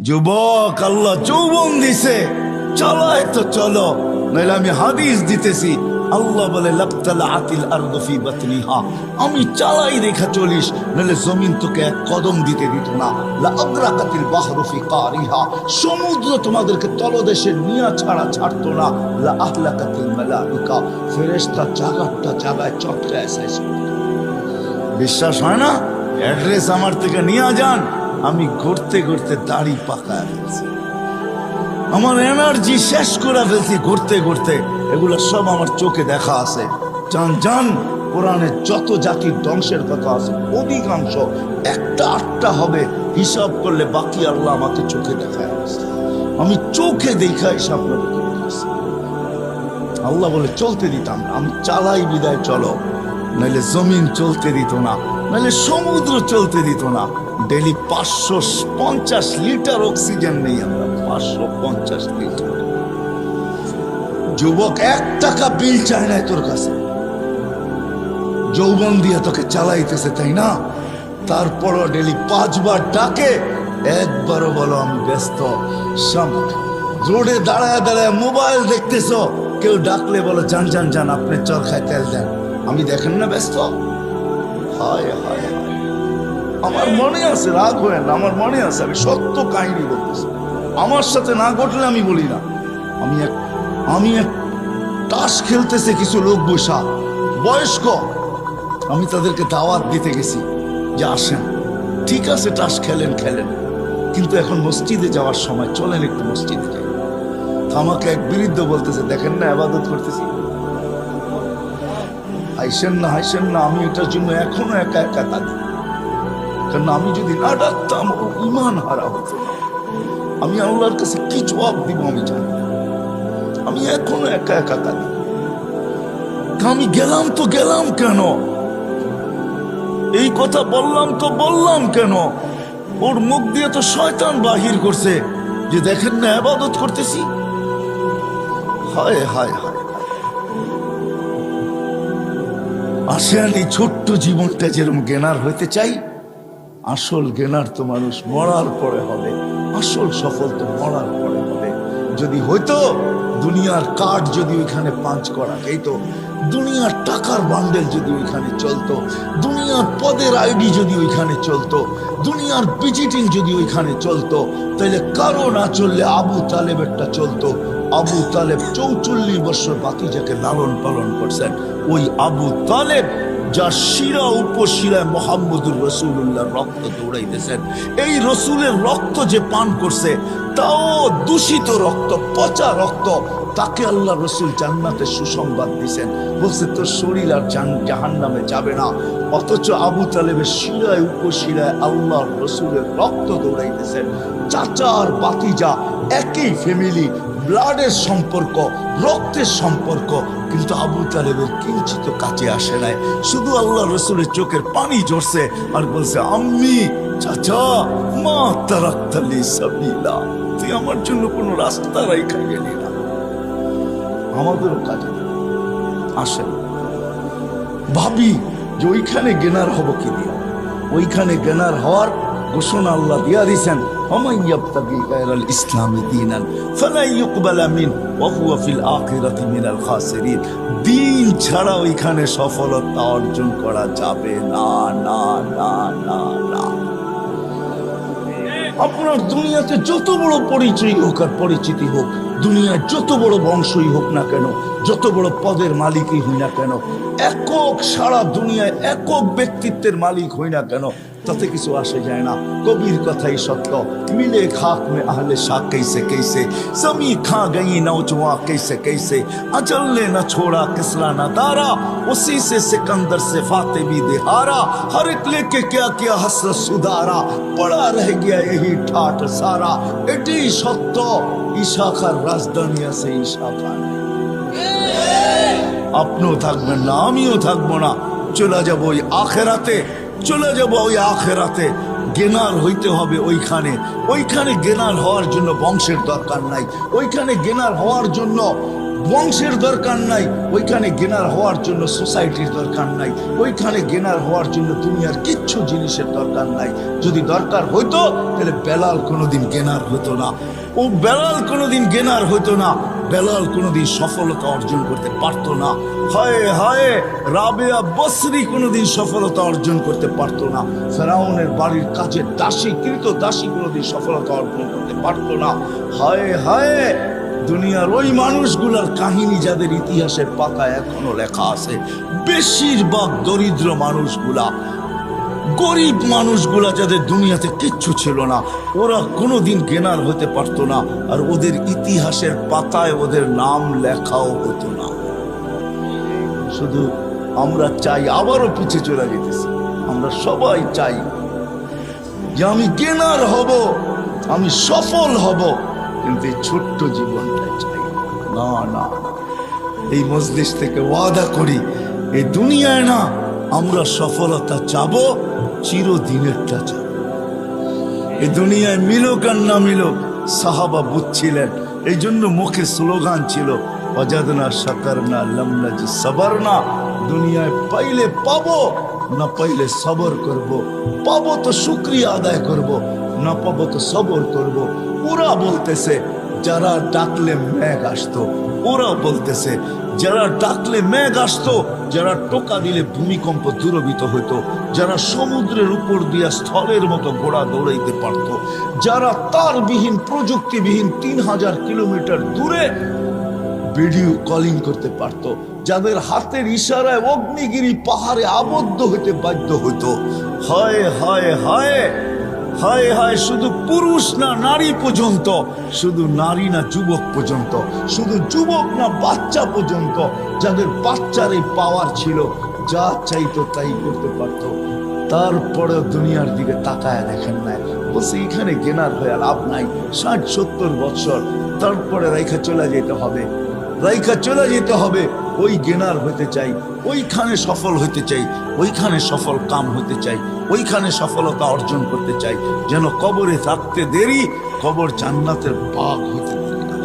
যুবক, আল্লাহ যৌবন দিছে, চলায় তো চলো, নাহলে আমি হাদিস দিতেছি। আল্লাহ বলে লাবতালাআতিল আরদু ফি বাতনিহা, আমি চালাই রেখা চলিস, নাহলে জমিন তোকে এক কদম দিতে দিত না। লা আদরাকাতিল বাহরু ফি কারিহা, সমুদ্র তোমাদেরকে তলদেশে নিয়া ছাড়া ছাড়তো না। লা আহলাকাতিল মালাইকা, ফেরেশতা জায়গাটা জায়গায় চটকায় শেষ। বিশ্বাস হয় না? অ্যাড্রেস আমার থেকে নিয়ে যান, আমি ঘুরতে ঘুরতে দাড়ি পাকায় ফেলছি, আমার এনার্জি শেষ করে ফেলছি ঘুরতে ঘুরতে। এগুলো সব আমার চোখে দেখা আছে। জান জান, কোরআনে যত জাতির ধ্বংসের কথা আছে অধিকাংশ একটা আটটা হবে, হিসাব করলে বাকি আল্লাহ আমাকে চোখে দেখায় আছে। আমি চোখে দেখা হিসাব করে দেখতেছি। আল্লাহ বলে চলতে দিতাম না, আমি চালাই বিদায় চলো, নাহলে জমিন চলতে দিত না, নাহলে সমুদ্র চলতে দিত না। ডেলি 550 লিটার অক্সিজেন নেই আমরা, 550 লিটার। যুবক, 1 টাকা বিল চায় না তোর কাছে, যৌবন দিয়ে তোকে চালাইতেছে, তাই না? তারপরও ডেলি 5 বার ডাকে, একবারও বলো আমি ব্যস্ত। রোডে দাঁড়ায় দাঁড়ায় মোবাইল দেখতেছো, কেউ ডাকলে বলো যান যান যান, আপনি চরখায় তেল দেন, আমি দেখেন না ব্যস্ত। হায় হায়, আমার মনে আছে, রাগ হয় না, আমার মনে আছে, আমি সত্য কাহিনী বলতেছি। আমার সাথে না ঘটলে আমি বলি না। আমি এক তাস খেলতেছে কিছু লোক বসা বয়স্ক, আমি তাদেরকে দাওয়াত দিতে গেছি যে আসেন, ঠিক আছে তাস খেলেন খেলেন, কিন্তু এখন মসজিদে যাওয়ার সময়, চলেন একটু মসজিদে যাই। আমাকে এক বৃদ্ধ বলতেছে, দেখেন না ইবাদত করতেছি, হাইসেন না হাইসেন না, আমি এটার জন্য এখনো একা একা কাঁদি। কারণ আমি যদি না ডাকতাম ও ইমান হারা হতো না। আমি আল্লাহর কাছে কি জবাব দিব আমি জানি না। আমি এখনো একা একা কাঁদি। আমি গেলাম তো গেলাম কেন, এই কথা বললাম তো বললাম কেন? ওর মুখ দিয়ে তো শয়তান বাহির করছে যে দেখেন না ইবাদত করতেছি। হায় হায় হায়, আসেন এই ছোট্ট জীবনটা যেরকম জ্ঞানার হইতে চাই, আসল জ্ঞানার তো মানুষ মরার পরে হবে, আসল সফল তো মরার পরে হবে। যদি হইতো দুনিয়ার কার্ড যদি ওইখানে পাঞ্চ করা যেত, দুনিয়ার টাকার বান্ডেল যদি ওইখানে চলতো, দুনিয়ার পদের আইডি যদি ওইখানে চলতো, দুনিয়ার ভিজিটিং যদি ওইখানে চলতো, তাহলে কারো না চললে আবু তালেবেরটা চলতো। আবু তালেব 44 বছর ভাতিজাকে লালন পালন করছেন। ওই আবু তালেব যার শিরা উপশিরায় মুহাম্মদুর রাসূলুল্লাহ রক্ত দৌড়াইতেছেন, এই রসুলের রক্ত যে পান করছে, তাও দূষিত রক্ত, পচা রক্ত, তাকে আল্লাহ রসুল জান্নাতের সুসংবাদ দিয়েছেন, বলছে তোর শরীর আর জাহান্নামে যাবে না। অথচ আবু তালেবের শিরায় উপশিরায় আল্লাহ রসুলের রক্ত দৌড়াইতেছেন। চাচা আর বাতিজা একই ফ্যামিলি, ব্লাডের সম্পর্ক, রক্তের সম্পর্ক, কিন্তু আবু তালেবের কিঞ্চিত কাছে আসে নাই। শুধু আল্লাহ রসুলের চোখের পানি ঝরছে আর বলছে, আম্মি চাচা মা তারাক্তালি সাবিলা, তুই আমার জন্য কোনো রাস্তা রাইখা গেলি না। আমাদেরও কাজে আসেন, ভাবি যে ওইখানে জ্ঞানার হব কি দিয়া। ওইখানে জ্ঞানার হওয়ার ঘোষণা আল্লাহ দিয়া দিয়েছেন, ومن يبتغي غير الإسلام دينا فلن يقبل منه وهو في الآخرة من الخاسرين। দিন ছাড়া ওইখানে সফলতা অর্জন করা যাবে না, না না না না। আপনার দুনিয়াতে যত বড় পরিচয় হোক আর পরিচিতি হোক, দুনিয়ার যত বড় বংশই হোক না কেন, যত বড় পদের মালিকই হই না কেন, একক সারা দুনিয়ায় একক ব্যক্তিত্বের মালিক হই না কেন, তাতে কিছু আসে যায় না। কবির কথাই সত্য, মিলে খাক মে আহলে শাহ कैसे कैसे समी खा गई नौजवा कैसे कैसे अजल ने न छोड़ा किसरा न दारा उसी से सिकंदर से फातिमी दिहारा हर एक लेके क्या क्या हसरत सुधारा पड़ा रह गया यही ठाट सारा। এটাই সত্য, ইশাখার রাজধানী আছে, ইশাখা নাই। আপনিও থাকবেন না, আমিও থাকবো না, চলে যাবো ওই আখেরাতে, চলে যাবো ওই আখেরাতে। জ্ঞানার হইতে হবে ওইখানে। ওইখানে জ্ঞানার হওয়ার জন্য বংশের দরকার নাই, ওইখানে জ্ঞানার হওয়ার জন্য বংশের দরকার নাই, ওইখানে গেনার হওয়ার জন্য সোসাইটির দরকার নাই, ওইখানে গেনার হওয়ার জন্য দুনিয়ার কিচ্ছু জিনিসের দরকার নাই। যদি দরকার হইতো তাহলে বেলাল কোনোদিন গেনার হতো না, ও বেলাল কোনোদিন গেনার হতো না, বেলাল কোনোদিন সফলতা অর্জন করতে পারতো না। হায় হায়, রাবেয়া বসরি কোনোদিন সফলতা অর্জন করতে পারতো না। ফেরাউনের বাড়ির কাজের দাসী, কৃত দাসী কোনোদিন সফলতা অর্জন করতে পারতো না। হায় হায়, দুনিয়ার ওই মানুষগুলার কাহিনী যাদের ইতিহাসের পাতায় এখনো লেখা আছে, বেশিরভাগ দরিদ্র মানুষগুলা, গরিব মানুষগুলা, যাদের দুনিয়াতে কিচ্ছু ছিল না, ওরা কোনোদিন গেনার হতে পারতো না, আর ওদের ইতিহাসের পাতায় ওদের নাম লেখাও হতো না। শুধু আমরা চাই, আবারও পিছিয়ে চলে যেতেছি, আমরা সবাই চাই যে আমি গেনার হব, আমি সফল হব, কিন্তু এই ছোট্ট জীবনটা চাই না। না, এই মজলিস থেকে ওয়াদা করি, এই দুনিয়ায় না আমরা সফলতা চাবো, চিরদিনেরটা চাবো। এই দুনিয়ায় মিলুক আর না মিলুক, সাহাবা বুঝছিলেন, এই জন্য মুখে স্লোগান ছিল, ওয়াজাদনা শাকারনা লাম নাজি সাবারনা। দুনিয়ায় পাইলে পাবো, না পাইলে সবর করব। পাবো তো শুকরিয়া আদায় করব, না পাবো তো সবর করব। ওরা বলতেছে যারা ডাকলে মেঘ আসতো, ওরা বলতেছে যারা ডাকলে মেঘ আসতো, যারা টোকা দিলে ভূমিকম্প দূরভূত হইতো, যারা সমুদ্রের উপর দিয়া স্থলের মতো ঘোড়া দৌড়াইতে পারত, যারা তারবিহীন প্রযুক্তিবিহীন 3000 কিলোমিটার দূরে ভিডিও কলিং করতে পারত, যাদের হাতের ইশারায় অগ্নিগিরি পাহাড়ে আবদ্ধ হইতে বাধ্য হইতো। হায় হায় হায় হায় হায়, শুধু পুরুষ না নারী পর্যন্ত, শুধু নারী না যুবক পর্যন্ত, শুধু যুবক না বাচ্চা পর্যন্ত, যাদের বাচ্চার এই পাওয়ার ছিল, যা চাইতো তাই করতে পারত, তারপরে দুনিয়ার দিকে তাকায় দেখেন নাই, বলছে এখানে গেনার হয়ে লাভ নাই। 60-70 বছর তারপরে রাইখা চলে যেতে হবে, রাইখা চলে যেতে হবে। ওই গেনার হতে চাই, ওইখানে সফল হতে চাই, ওইখানে সফল কাম হতে চাই, ওইখানে সফলতা অর্জন করতে চাই, যেন কবরে থাকতে দেরি, কবর জান্নাতের বাগ হতে দেরি না।